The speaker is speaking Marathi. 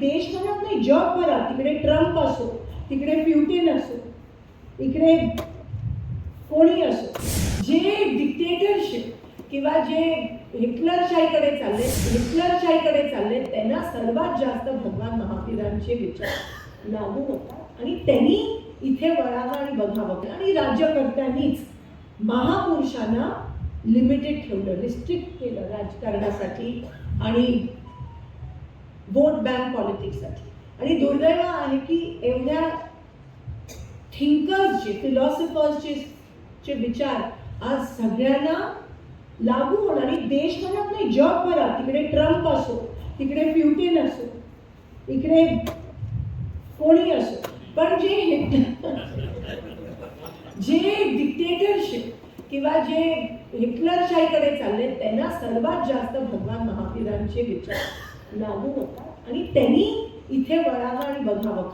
देशभरात नाही जगभरात, तिकडे ट्रम्प असो, तिकडे प्युटिन असो, इकडे कोणी असो, जे डिक्टेटरशिप किंवा जे हिटलरशाहीकडे चालले त्यांना सर्वात जास्त भगवान महावीरांचे विचार लागू होतात आणि त्यांनी इथे वळावं आणि बघावं. आणि राज्यकर्त्यांनीच महापुरुषांना लिमिटेड ठेवलं, रिस्ट्रिक्ट केलं राजकारणासाठी आणि वोट बँक पॉलिटिक्ससाठी. आणि दुर्दैव आहे की एवढ्या थिंकर्सचे, फिलॉसॉफर्सचे विचार आज सगळ्यांना लागू होणार. आणि देशभरात नाही जगभरात, तिकडे ट्रम्प असो, तिकडे प्युटिन असो, इकडे कोणी असो, पण जे डिक्टेटरशिप किंवा जे हिटलरशाहीकडे चालले त्यांना सर्वात जास्त भगवान महावीरांचे विचार लागू होतात आणि त्यांनी इथे वळावं आणि बघावं.